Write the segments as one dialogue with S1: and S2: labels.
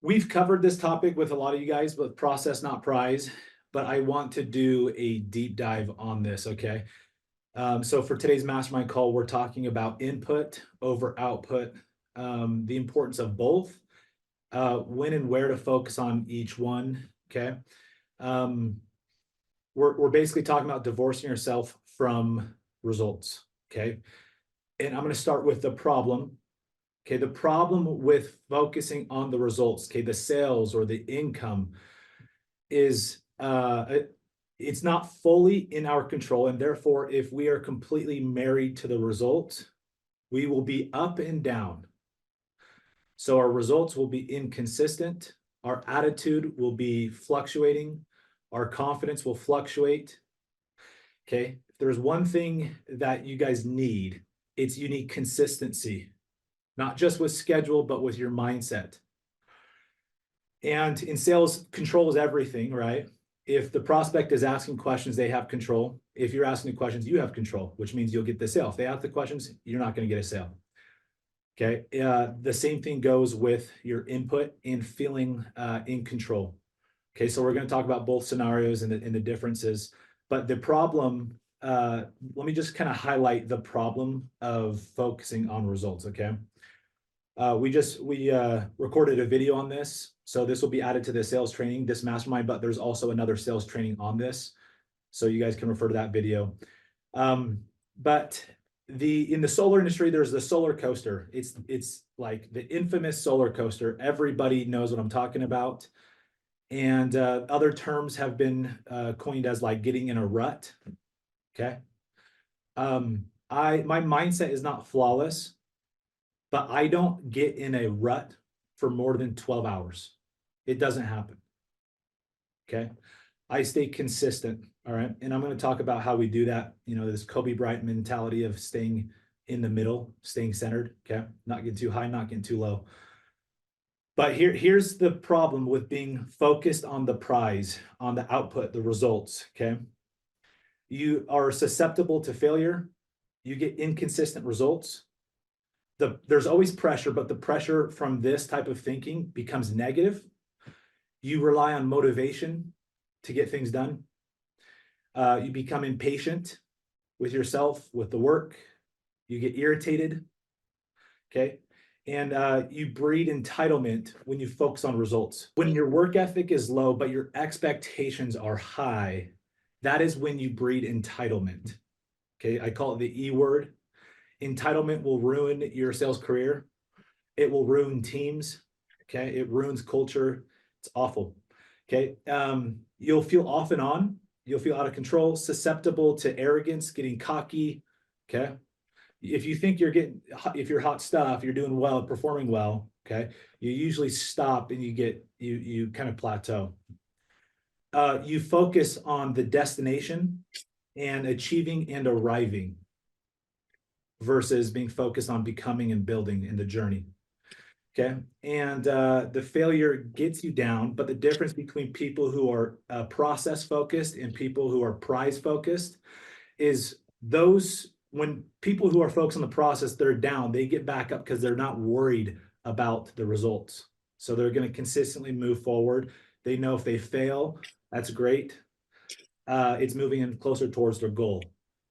S1: We've covered this topic with a lot of you guys, but process, not prize. But I want to do a deep dive on this, okay? So for today's mastermind call, we're talking about input over output, the importance of both, when and where to focus on each one, okay? Um, we're basically talking about divorcing yourself from results, okay? And I'm going to start with the problem. Okay, the problem with focusing on the results, okay, the sales or the income is it's not fully in our control. And therefore, if we are completely married to the result, we will be up and down. So our results will be inconsistent. Our attitude will be fluctuating. Our confidence will fluctuate. Okay, if there's one thing that you guys need, it's you need consistency. Not just with schedule, but with your mindset. And in sales, control is everything, right? If the prospect is asking questions, they have control. If you're asking the questions, you have control, which means you'll get the sale. If they ask the questions, you're not going to get a sale. Okay. The same thing goes with your input and feeling in control. Okay. So we're going to talk about both scenarios and the differences. But the problem, let me just kind of highlight the problem of focusing on results. Okay. We recorded a video on this. So this will be added to the sales training, this mastermind, but there's also another sales training on this. So you guys can refer to that video. But in the solar industry, there's the solar coaster. It's like the infamous solar coaster. Everybody knows what I'm talking about. And other terms have been coined as like getting in a rut. Okay. My mindset is not flawless, but I don't get in a rut for more than 12 hours. It doesn't happen. Okay. I stay consistent. All right. And I'm going to talk about how we do that. You know, this Kobe Bryant mentality of staying in the middle, staying centered. Okay. Not getting too high, not getting too low. But here's the problem with being focused on the prize, on the output, the results. Okay. You are susceptible to failure. You get inconsistent results. There's always pressure, but the pressure from this type of thinking becomes negative. You rely on motivation to get things done. You become impatient with yourself, with the work. You get irritated. Okay. And you breed entitlement when you focus on results. When your work ethic is low, but your expectations are high, that is when you breed entitlement. Okay. I call it the E word. Entitlement will ruin your sales career. It will ruin teams. Okay. It ruins culture. It's awful. Okay. You'll feel off and on. You'll feel out of control, susceptible to arrogance, getting cocky. Okay. If you think if you're hot stuff, you're doing well, performing well. Okay. You usually stop and you kind of plateau. You focus on the destination and achieving and arriving versus being focused on becoming and building in the journey. Okay. And the failure gets you down, but the difference between people who are process focused and people who are prize focused is when people who are focused on the process, they're down, they get back up because they're not worried about the results. So they're going to consistently move forward. They know if they fail, that's great. It's moving in closer towards their goal.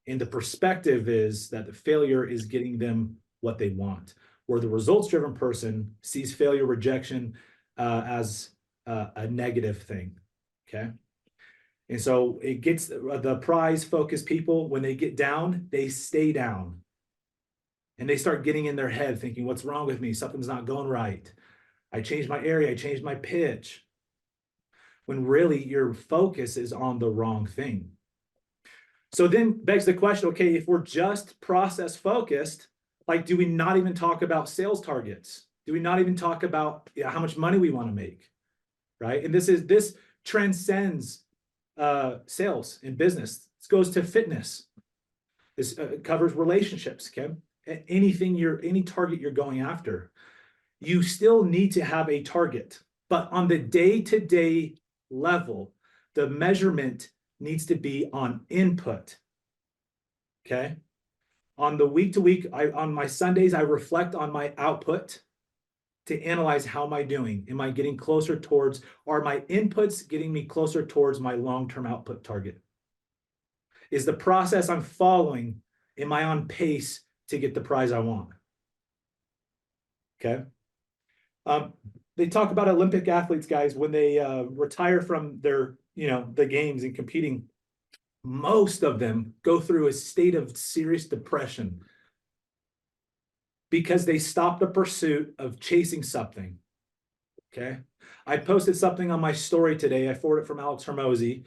S1: And the perspective is that the failure is getting them what they want, where the results-driven person sees failure, rejection as a negative thing, okay? And so it gets the prize-focused people, when they get down, they stay down. And they start getting in their head thinking, what's wrong with me? Something's not going right. I changed my area, I changed my pitch. When really your focus is on the wrong thing. So then begs the question, okay, if we're just process focused, like, do we not even talk about sales targets? Do we not even talk about how much money we want to make, right? And this transcends sales and business. This goes to fitness. This covers relationships, okay? Any target you're going after, you still need to have a target. But on the day-to-day level, the measurement needs to be on input, okay? On the week to week, on my Sundays, I reflect on my output. to analyze, how am I doing? Am I getting closer towards, are my inputs getting me closer towards my long-term output target? Is the process I'm following, am I on pace to get the prize I want? Okay. They talk about Olympic athletes, guys, when they retire from their, the games and competing, most of them go through a state of serious depression because they stopped the pursuit of chasing something. Okay. I posted something on my story today. I forwarded it from Alex Hermosi,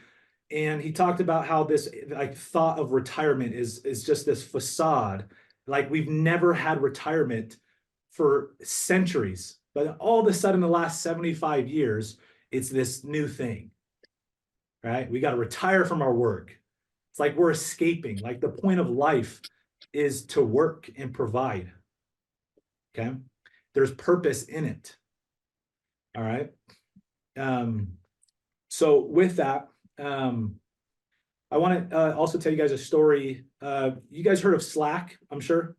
S1: and he talked about how this thought of retirement is just this facade. Like, we've never had retirement for centuries, but all of a sudden, the last 75 years, it's this new thing, right? We got to retire from our work. It's like we're escaping. Like, the point of life is to work and provide. Okay. There's purpose in it. All right. So with that, I want to also tell you guys a story. You guys heard of Slack, I'm sure.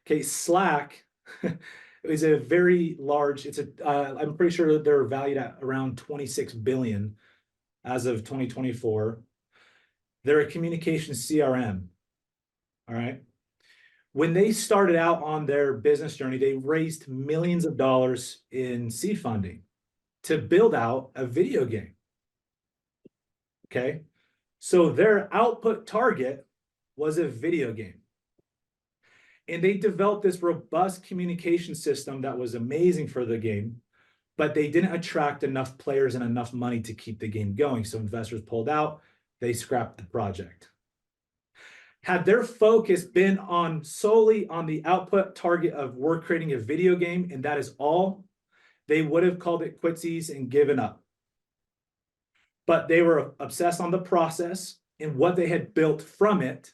S1: Okay. Slack is a very large, I'm pretty sure that they're valued at around 26 billion as of 2024. They're a communication CRM. All right. When they started out on their business journey, they raised millions of dollars in seed funding to build out a video game. Okay. So their output target was a video game. And they developed this robust communication system that was amazing for the game, but they didn't attract enough players and enough money to keep the game going. So investors pulled out, they scrapped the project. Had their focus been solely on the output target of we're creating a video game and that is all, they would have called it quitsies and given up. But they were obsessed on the process and what they had built from it,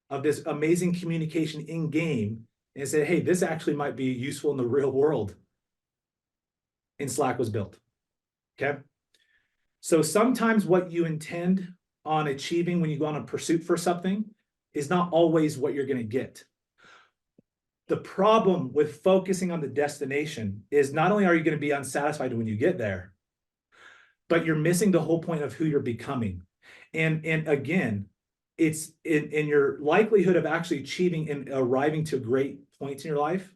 S1: of this amazing communication in game, and said, hey, this actually might be useful in the real world. And Slack was built. Okay. So sometimes what you intend on achieving when you go on a pursuit for something is not always what you're going to get. The problem with focusing on the destination is not only are you going to be unsatisfied when you get there, but you're missing the whole point of who you're becoming. And again, it's in your likelihood of actually achieving and arriving to great points in your life.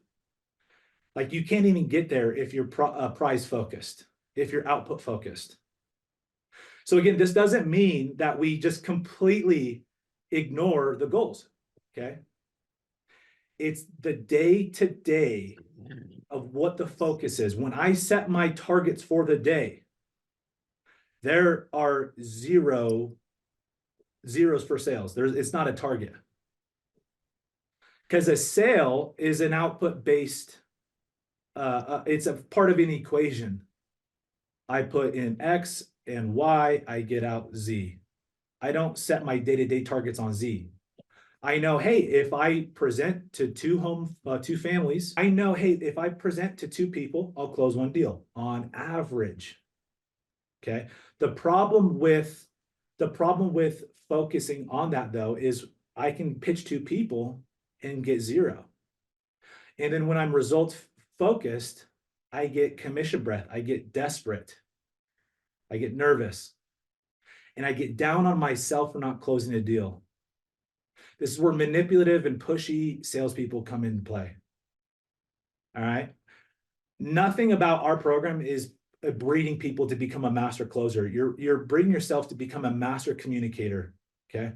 S1: Like, you can't even get there if you're prize focused, if you're output focused. So again, this doesn't mean that we just completely ignore the goals. Okay. It's the day-to-day of what the focus is. When I set my targets for the day, there are zeros for sales. It's not a target. Because a sale is an output-based, it's a part of an equation. I put in X and Y, I get out Z. I don't set my day-to-day targets on Z. I know, hey, if I present to two families, I know, hey, if I present to two people, I'll close one deal on average. Okay. The problem with focusing on that, though, is I can pitch two people and get zero. And then when I'm results focused, I get commission breath. I get desperate. I get nervous. And I get down on myself for not closing a deal. This is where manipulative and pushy salespeople come into play. All right. Nothing about our program is breeding people to become a master closer. You're breeding yourself to become a master communicator. Okay.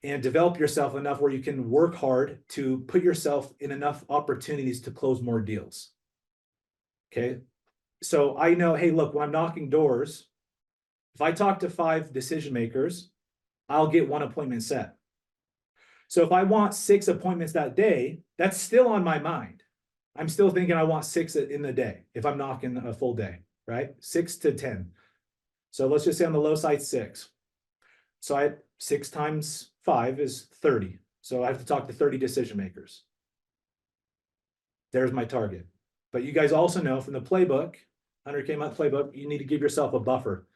S1: And develop yourself enough where you can work hard to put yourself in enough opportunities to close more deals. Okay. So I know, hey, look, when I'm knocking doors, if I talk to 5 decision makers, I'll get 1 appointment set. So if I want 6 appointments that day, that's still on my mind. I'm still thinking I want 6 in the day if I'm knocking a full day, right? 6 to 10. So let's just say on the low side, 6. So 6 times 5 is 30. So I have to talk to 30 decision makers. There's my target. But you guys also know from the playbook, 100K month playbook, you need to give yourself a buffer.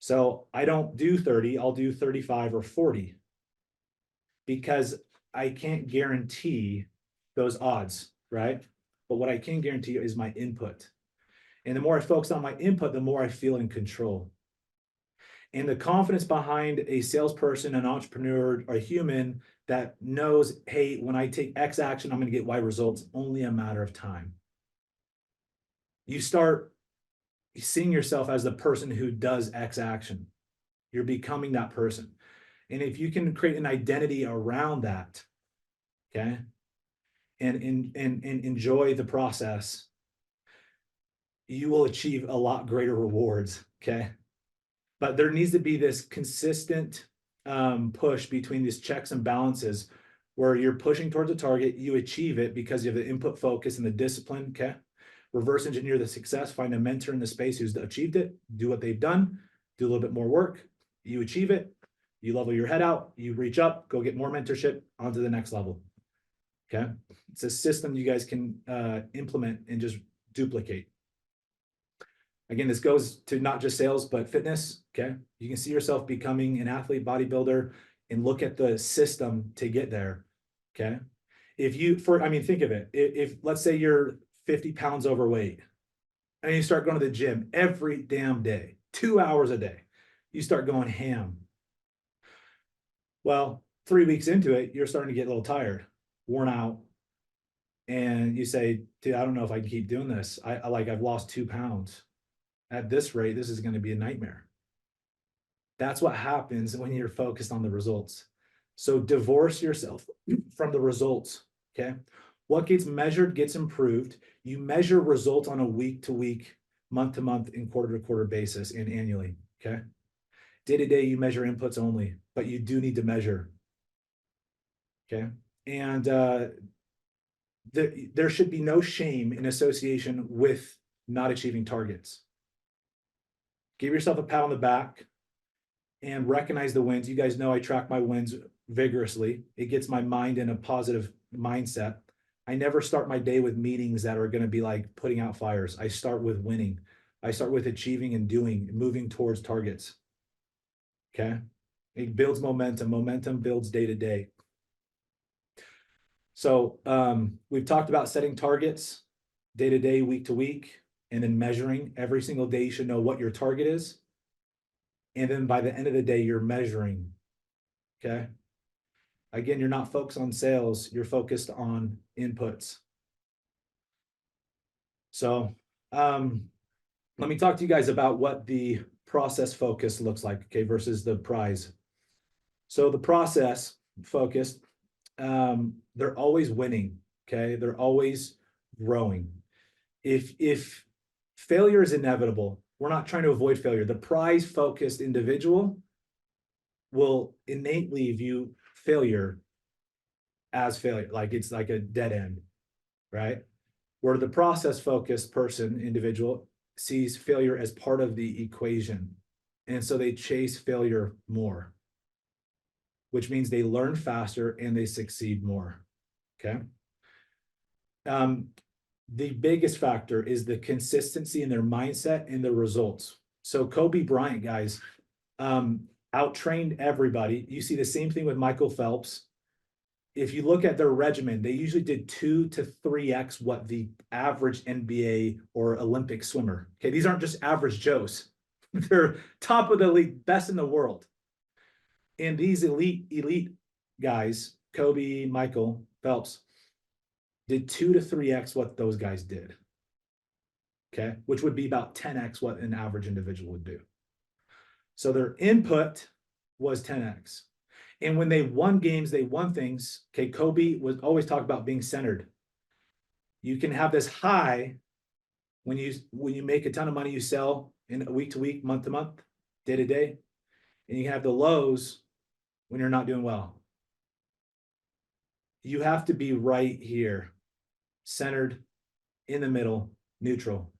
S1: So I don't do 30, I'll do 35 or 40. Because I can't guarantee those odds, right? but what I can guarantee you is my input. And the more I focus on my input, the more I feel in control. And the confidence behind a salesperson, an entrepreneur, a human that knows, hey, when I take X action, I'm going to get Y results, only a matter of time. You start seeing yourself as the person who does X action. You're becoming that person. And if you can create an identity around that, okay, and enjoy the process, you will achieve a lot greater rewards, okay? But there needs to be this consistent push between these checks and balances where you're pushing towards a target, you achieve it because you have the input focus and the discipline, okay? Reverse engineer the success, find a mentor in the space who's achieved it, do what they've done, do a little bit more work, you achieve it, you level your head out, you reach up, go get more mentorship, on to the next level, okay? It's a system you guys can implement and just duplicate. Again, this goes to not just sales, but fitness, okay? You can see yourself becoming an athlete, bodybuilder, and look at the system to get there, okay? If you, think of it. If let's say you're 50 pounds overweight and you start going to the gym every damn day, 2 hours a day, you start going ham. Well, 3 weeks into it, you're starting to get a little tired, worn out. And you say, dude, I don't know if I can keep doing this. I've lost 2 pounds. At this rate, this is going to be a nightmare. That's what happens when you're focused on the results. So divorce yourself from the results, okay? What gets measured gets improved. You measure results on a week-to-week, month-to-month, and quarter-to-quarter basis and annually, okay? Day-to-day, you measure inputs only, but you do need to measure, okay? And there should be no shame in association with not achieving targets. Give yourself a pat on the back and recognize the wins. You guys know I track my wins vigorously. It gets my mind in a positive mindset. I never start my day with meetings that are going to be like putting out fires. I start with winning. I start with achieving and doing, moving towards targets. Okay. It builds momentum. Momentum builds day to day. So we've talked about setting targets day to day, week to week, and then measuring. Every single day you should know what your target is. And then by the end of the day, you're measuring, okay? Again, you're not focused on sales, you're focused on inputs. So let me talk to you guys about what the process focus looks like, okay, versus the prize. So the process focused, they're always winning, okay? They're always growing. If failure is inevitable, we're not trying to avoid failure. The prize-focused individual will innately view failure as failure, like it's like a dead end, right? Where the process-focused individual, sees failure as part of the equation. And so they chase failure more, which means they learn faster and they succeed more, okay? The biggest factor is the consistency in their mindset and the results. So Kobe Bryant, guys, out-trained everybody. You see the same thing with Michael Phelps. If you look at their regimen, they usually did 2 to 3x what the average NBA or Olympic swimmer. Okay, these aren't just average Joes. They're top of the league, best in the world. And these elite guys, Kobe, Michael Phelps, did 2 to 3x what those guys did, okay? Which would be about 10x what an average individual would do. So their input was 10x. And when they won games, they won things. Okay, Kobe was always talk about being centered. You can have this high when you make a ton of money, you sell in week to week, month to month, day to day, and you can have the lows when you're not doing well. You have to be right here, centered, in the middle, neutral,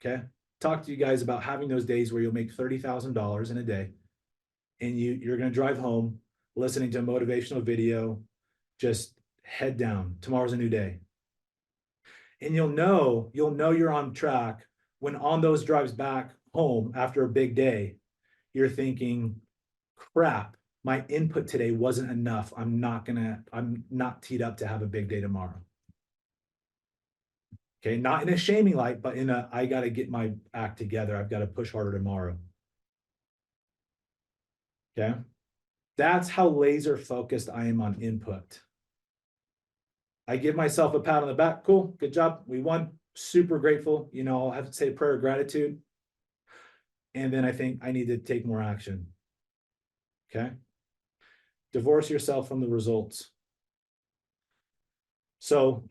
S1: okay? Talk to you guys about having those days where you'll make $30,000 in a day and you're going to drive home listening to a motivational video, just head down. Tomorrow's a new day. And you'll know you're on track when on those drives back home after a big day, you're thinking, crap, my input today wasn't enough. I'm not teed up to have a big day tomorrow. Okay, not in a shaming light, but in a, I got to get my act together. I've got to push harder tomorrow. Okay, that's how laser focused I am on input. I give myself a pat on the back. Cool, good job. We won. Super grateful. You know, I'll have to say a prayer of gratitude. And then I think I need to take more action. Okay. Divorce yourself from the results. So,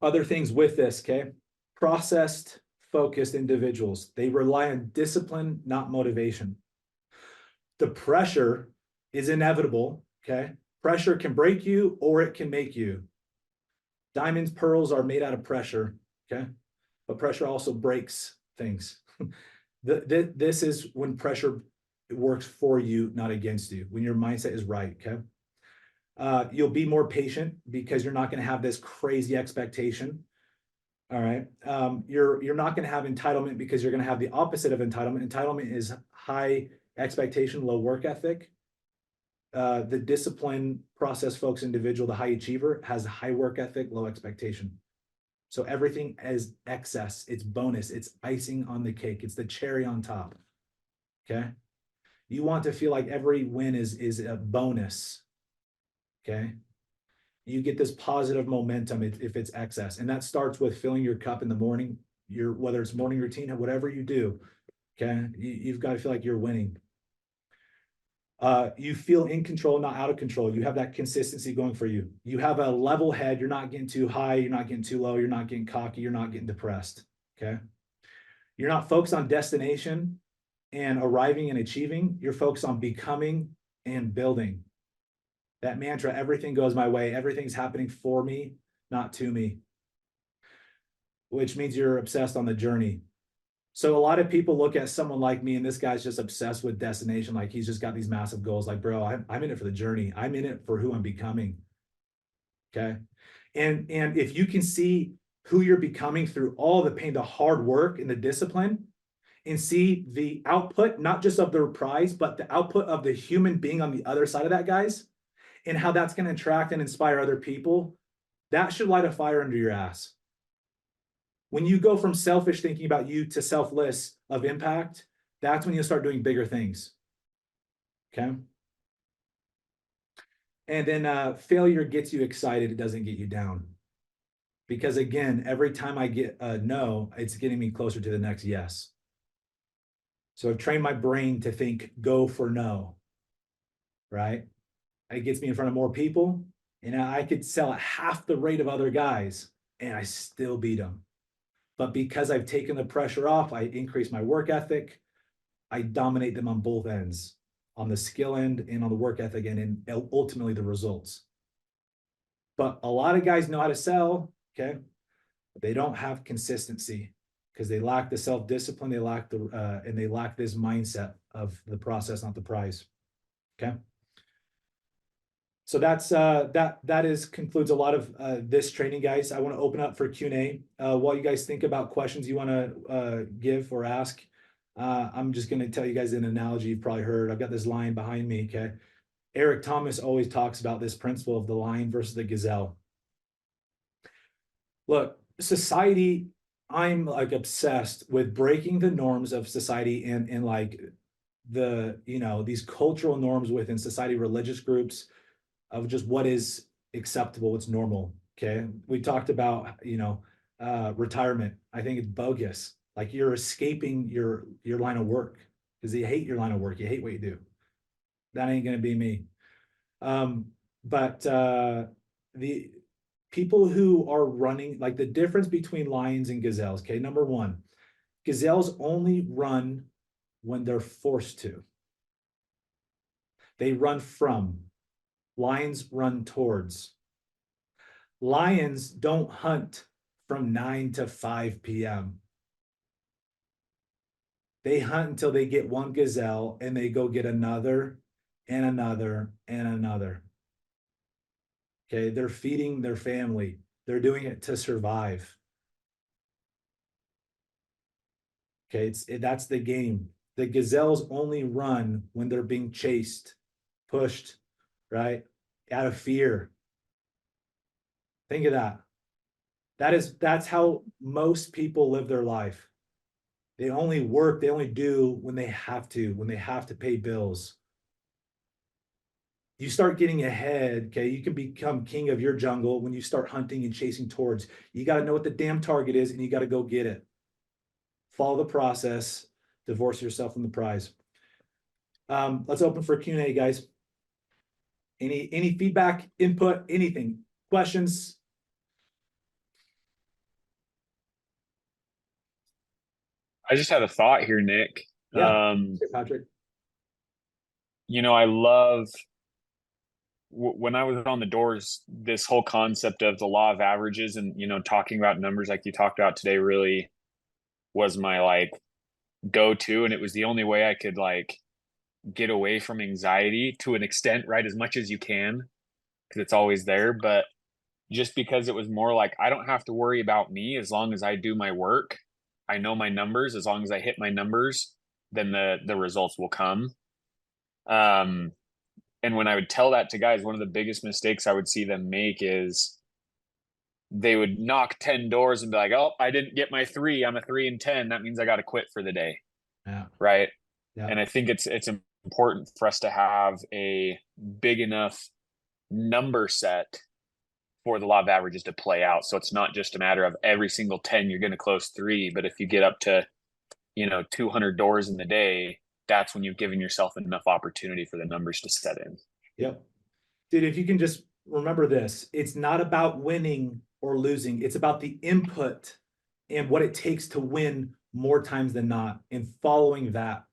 S1: other things with this, okay? Processed, focused individuals. They rely on discipline, not motivation. The pressure is inevitable, okay? Pressure can break you or it can make you. Diamonds, pearls are made out of pressure, okay? But pressure also breaks things. This is when pressure works for you, not against you, when your mindset is right, okay? You'll be more patient because you're not going to have this crazy expectation. All right. You're not going to have entitlement because you're going to have the opposite of entitlement. Entitlement is high expectation, low work ethic. The discipline process folks individual, the high achiever, has high work ethic, low expectation. So everything is excess, it's bonus, it's icing on the cake, it's the cherry on top. Okay. You want to feel like every win is a bonus. Okay. You get this positive momentum if it's excess. And that starts with filling your cup in the morning, whether it's morning routine or whatever you do. Okay. You've got to feel like you're winning. You feel in control, not out of control. You have that consistency going for you. You have a level head. You're not getting too high. You're not getting too low. You're not getting cocky. You're not getting depressed. Okay. You're not focused on destination and arriving and achieving. You're focused on becoming and building. That mantra, everything goes my way. Everything's happening for me, not to me, which means you're obsessed on the journey. So a lot of people look at someone like me and this guy's just obsessed with destination. Like he's just got these massive goals. Like, bro, I'm in it for the journey. I'm in it for who I'm becoming. Okay. And if you can see who you're becoming through all the pain, the hard work and the discipline, and see the output, not just of the prize, but the output of the human being on the other side of that, guys, and how that's going to attract and inspire other people, that should light a fire under your ass. When you go from selfish thinking about you to selfless of impact, that's when you'll start doing bigger things. Okay. And then failure gets you excited. It doesn't get you down. Because again, every time I get a no, it's getting me closer to the next yes. So I've trained my brain to think go for no, right? It gets me in front of more people, and I could sell at half the rate of other guys, and I still beat them. But because I've taken the pressure off, I increase my work ethic. I dominate them on both ends, on the skill end and on the work ethic end, and ultimately the results. But a lot of guys know how to sell, okay? But they don't have consistency because they lack the self-discipline, they lack and they lack this mindset of the process, not the prize. Okay. So that's that concludes a lot of this training, guys. I want to open up for Q&A. While you guys think about questions you want to give or ask, I'm just going to tell you guys an analogy you've probably heard. I've got this lion behind me. Okay. Eric Thomas always talks about this principle of the lion versus the gazelle. Look, society, I'm like obsessed with breaking the norms of society and like these cultural norms within society, religious groups of just what is acceptable, what's normal. Okay. We talked about, retirement. I think it's bogus. Like you're escaping your line of work because you hate your line of work. You hate what you do. That ain't going to be me. But the people who are running, like the difference between lions and gazelles. Okay. Number one, gazelles only run when they're forced to. They run from. Lions run towards. Lions don't hunt from 9 to 5 p.m. They hunt until they get one gazelle and they go get another and another and another. Okay, they're feeding their family. They're doing it to survive. Okay, that's the game. The gazelles only run when they're being chased, pushed, right? Out of fear. Think of that. That's how most people live their life. They only work, they only do when they have to pay bills. You start getting ahead, okay? You can become king of your jungle when you start hunting and chasing towards. You got to know what the damn target is and you got to go get it. Follow the process, divorce yourself from the prize. Let's open for Q&A, guys. Any feedback, input, anything, questions?
S2: I just had a thought here, Nick.
S1: Yeah, Patrick.
S2: I love when I was on the doors, this whole concept of the law of averages and, talking about numbers like you talked about today really was my like go-to. And it was the only way I could like get away from anxiety to an extent, right? As much as you can, because it's always there. But just because it was more like, I don't have to worry about me as long as I do my work. I know my numbers. As long as I hit my numbers, then the results will come. Um, and when I would tell that to guys, one of the biggest mistakes I would see them make is they would knock 10 doors and be like, oh, I didn't get my three. I'm a 3 and 10. That means I got to quit for the day.
S1: Yeah.
S2: Right.
S1: Yeah.
S2: And I think it's important for us to have a big enough number set for the law of averages to play out. So it's not just a matter of every single 10, you're going to close three. But if you get up to, 200 doors in the day, that's when you've given yourself enough opportunity for the numbers to set in.
S1: Yep. Dude, if you can just remember this, it's not about winning or losing. It's about the input and what it takes to win more times than not and following that.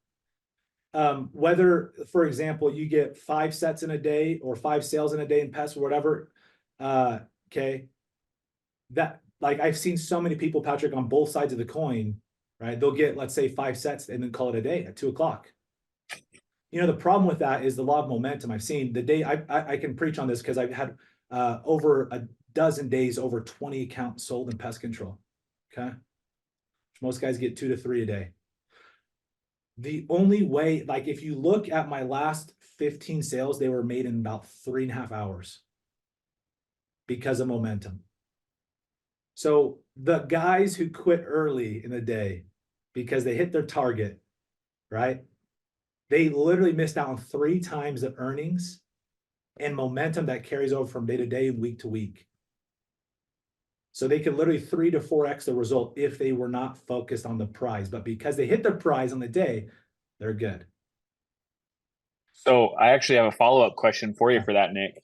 S1: Whether, for example, you get 5 sets in a day or 5 sales in a day in pest or whatever, okay, that like I've seen so many people, Patrick, on both sides of the coin, right? They'll get, let's say, 5 sets and then call it a day at 2 o'clock. The problem with that is the law of momentum. I've seen the day I can preach on this because I've had over a dozen days, over 20 accounts sold in pest control. Okay. Most guys get 2 to 3 a day. The only way, like if you look at my last 15 sales, they were made in about 3.5 hours because of momentum. So the guys who quit early in the day because they hit their target, right? They literally missed out on 3 times the earnings and momentum that carries over from day to day and week to week. So they could literally 3 to 4x the result if they were not focused on the prize. But because they hit their prize on the day, they're good.
S2: So I actually have a follow-up question for you for that, Nick.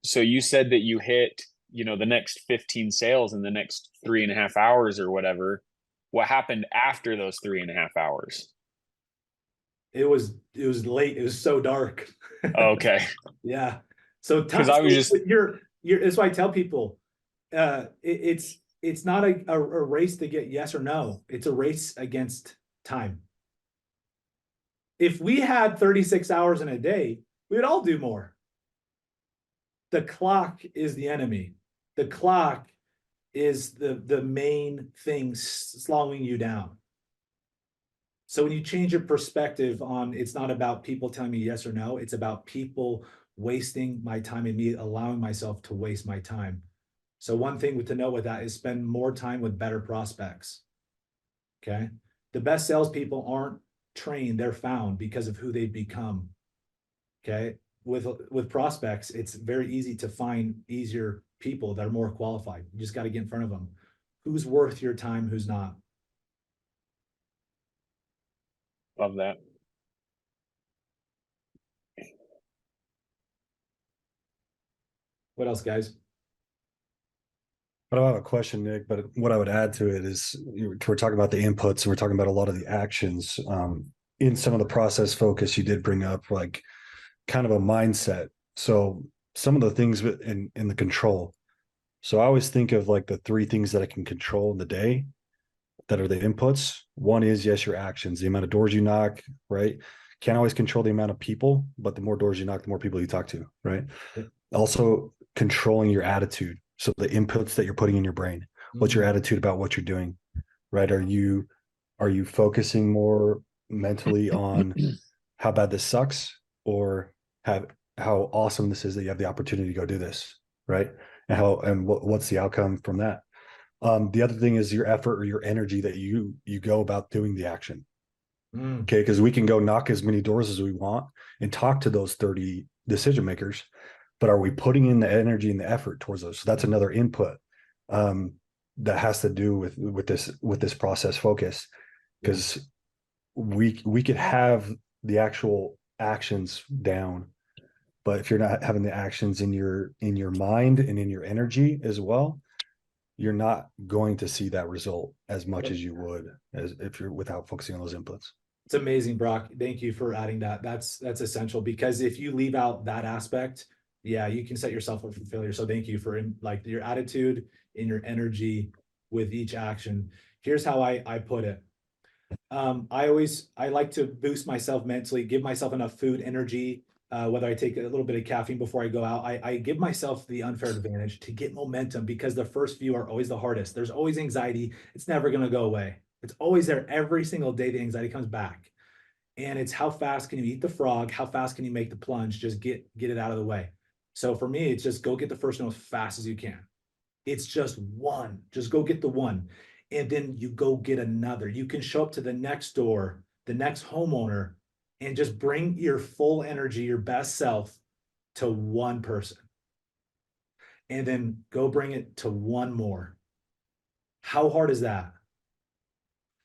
S2: So you said that you hit, the next 15 sales in the next 3.5 hours or whatever. What happened after those 3.5 hours?
S1: It was late. It was so dark.
S2: Okay.
S1: Yeah. So,
S2: Because I was just
S1: you're that's why I tell people, it's not a race to get yes or no. It's a race against time. If we had 36 hours in a day, we would all do more. The clock is the enemy. The clock is the main thing slowing you down. So when you change your perspective on, it's not about people telling me yes or no, it's about people wasting my time and me allowing myself to waste my time. So one thing to know with that is spend more time with better prospects. Okay. The best salespeople aren't trained, they're found because of who they've become. Okay. With prospects, it's very easy to find easier people that are more qualified. You just got to get in front of them. Who's worth your time, who's not.
S2: love that.
S1: What else, guys?
S3: I don't have a question, Nick, but what I would add to it is we're talking about the inputs and we're talking about a lot of the actions. In some of the process focus, you did bring up like kind of a mindset. So some of the things in the control. So I always think of like the 3 things that I can control in the day that are the inputs. One is, yes, your actions, the amount of doors you knock, right? Can't always control the amount of people, but the more doors you knock, the more people you talk to, right?
S1: Yep.
S3: Also controlling your attitude. So the inputs that you're putting in your brain, what's your attitude about what you're doing, right? Are you focusing more mentally on how bad this sucks or how awesome this is that you have the opportunity to go do this, right? and what's the outcome from that. The other thing is your effort or your energy that you go about doing the action. Okay, because we can go knock as many doors as we want and talk to those 30 decision makers, but are we putting in the energy and the effort towards those? So that's another input that has to do with this process focus, because we could have the actual actions down, but if you're not having the actions in your mind and in your energy as well, you're not going to see that result as much as you would as if you're without focusing on those inputs.
S1: It's amazing, Brock. Thank you for adding that. That's essential, because if you leave out that aspect, yeah, you can set yourself up for failure. So thank you for like your attitude and your energy with each action. Here's how I put it. I like to boost myself mentally, give myself enough food, energy, whether I take a little bit of caffeine before I go out. I give myself the unfair advantage to get momentum, because the first few are always the hardest. There's always anxiety. It's never going to go away. It's always there every single day. The anxiety comes back, and it's how fast can you eat the frog? How fast can you make the plunge? Just get it out of the way. So for me, it's just go get the first one as fast as you can. It's just one. Just go get the one. And then you go get another. You can show up to the next door, the next homeowner, and just bring your full energy, your best self to one person. And then go bring it to one more. How hard is that?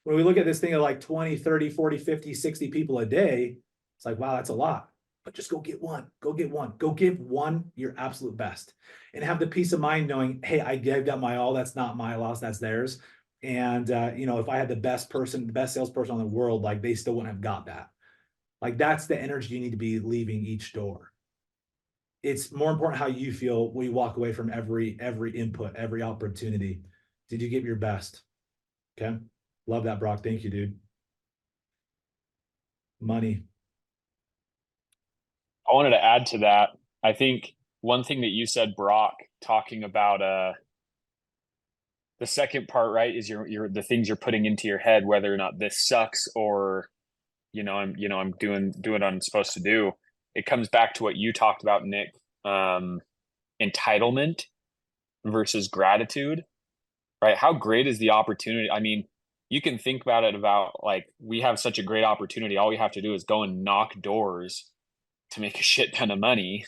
S1: When we look at this thing of like 20, 30, 40, 50, 60 people a day, it's like, wow, that's a lot. But just go get one. Go get one. Go give one your absolute best, and have the peace of mind knowing, hey, I gave that my all. That's not my loss. That's theirs. And if I had the best salesperson in the world, like they still wouldn't have got that. Like that's the energy you need to be leaving each door. It's more important how you feel when you walk away from every input, every opportunity. Did you give your best? Okay. Love that, Brock. Thank you, dude. Money.
S2: I wanted to add to that. I think one thing that you said, Brock, talking about the second part, right, is your the things you're putting into your head, whether or not this sucks or I'm doing what I'm supposed to do. It comes back to what you talked about, Nick. Entitlement versus gratitude, right? How great is the opportunity? I mean, you can think about it about like, we have such a great opportunity. All we have to do is go and knock doors to make a shit ton of money,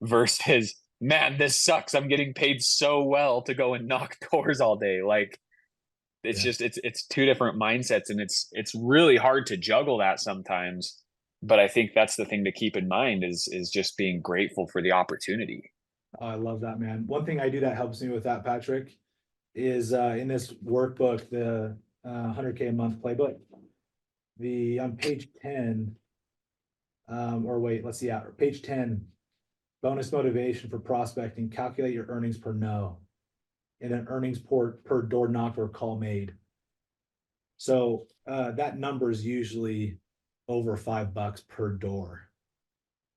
S2: versus, man, this sucks. I'm getting paid so well to go and knock doors all day. Like, it's just it's two different mindsets, and it's really hard to juggle that sometimes. But I think that's the thing to keep in mind is just being grateful for the opportunity.
S1: Oh, I love that, man. One thing I do that helps me with that, Patrick, is in this workbook, the 100K a month playbook, on page 10, or wait, let's see, page 10, bonus motivation for prospecting, calculate your earnings per no, and then earnings per door knocked or call made. So that number is usually over $5 per door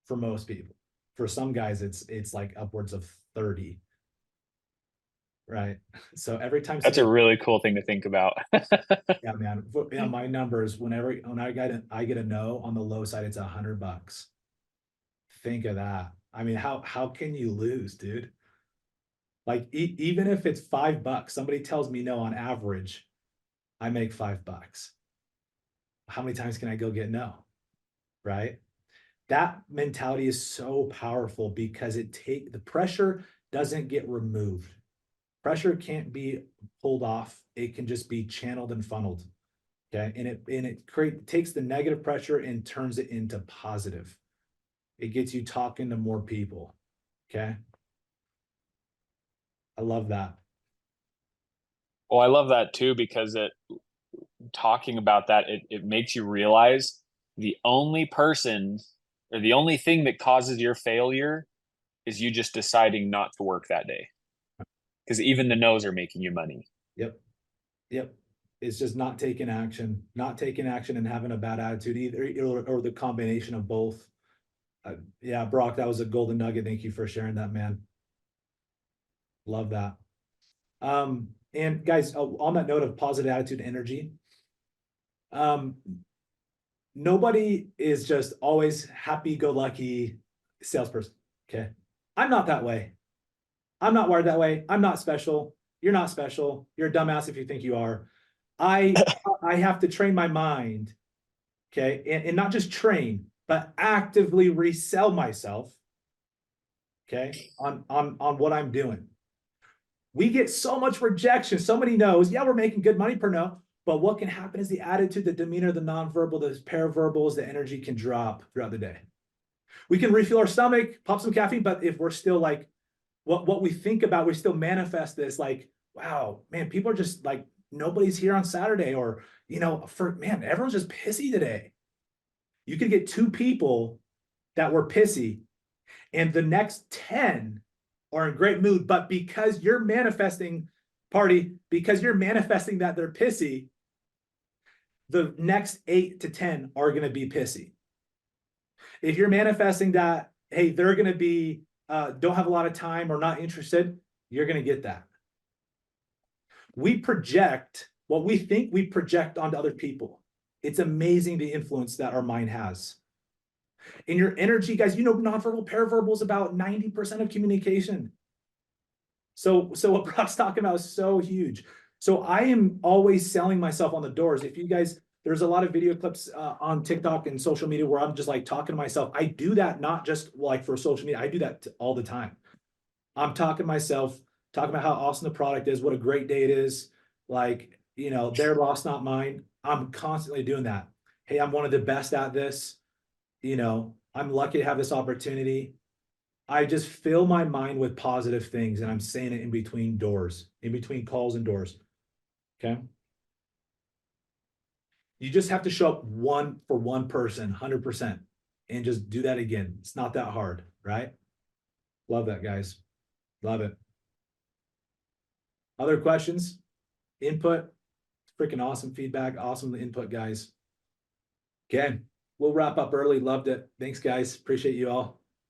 S1: for most people. For some guys, it's like upwards of 30. Right. So every time
S2: That's a really cool thing to think about.
S1: yeah, man. My numbers, when I get a no on the low side, it's $100. Think of that. I mean, how can you lose, dude? Like even if it's $5, somebody tells me no, on average, I make $5. How many times can I go get no? Right. That mentality is so powerful, because the pressure doesn't get removed. Pressure can't be pulled off. It can just be channeled and funneled. Okay. And it takes the negative pressure and turns it into positive. It gets you talking to more people. Okay. I love that.
S2: Well, I love that too, because talking about that, it makes you realize the only person or the only thing that causes your failure is you just deciding not to work that day. Because even the no's are making you money.
S1: Yep. Yep. It's just not taking action and having a bad attitude either, or the combination of both. Yeah, Brock, that was a golden nugget. Thank you for sharing that, man. Love that. And guys, on that note of positive attitude and energy, nobody is just always happy-go-lucky salesperson. Okay. I'm not that way. I'm not wired that way. I'm not special. You're not special. You're a dumbass if you think you are. I have to train my mind, okay, and not just train, but actively resell myself, okay, on what I'm doing. We get so much rejection, so many no's. Yeah, we're making good money per no, but what can happen is the attitude, the demeanor, the nonverbal, the paraverbals, the energy can drop throughout the day. We can refuel our stomach, pop some caffeine, but if we're still like what we think about, we still manifest this like, wow, man, people are just like, nobody's here on Saturday, or, you know, everyone's just pissy today. You could get 2 people that were pissy, and the next 10 are in great mood, but because you're manifesting because you're manifesting that they're pissy, the next 8 to 10 are going to be pissy. If you're manifesting that, hey, they're going to be don't have a lot of time or not interested, you're going to get that. We project what we think we project onto other people. It's amazing the influence that our mind has. In your energy, guys, you know, nonverbal, paraverbal is about 90% of communication. So what Brock's talking about is so huge. So I am always selling myself on the doors. If you guys, there's a lot of video clips on TikTok and social media where I'm just like talking to myself. I do that not just like for social media. I do that all the time. I'm talking to myself, talking about how awesome the product is, what a great day it is. Like, you know, their loss, not mine. I'm constantly doing that. Hey, I'm one of the best at this. You know, I'm lucky to have this opportunity. I just fill my mind with positive things, and I'm saying it in between doors, in between calls and doors. Okay. You just have to show up for one person, 100%, and just do that again. It's not that hard, right? Love that, guys. Love it. Other questions? Input? Freaking awesome feedback. Awesome input, guys. Okay. We'll wrap up early. Loved it. Thanks, guys. Appreciate you all.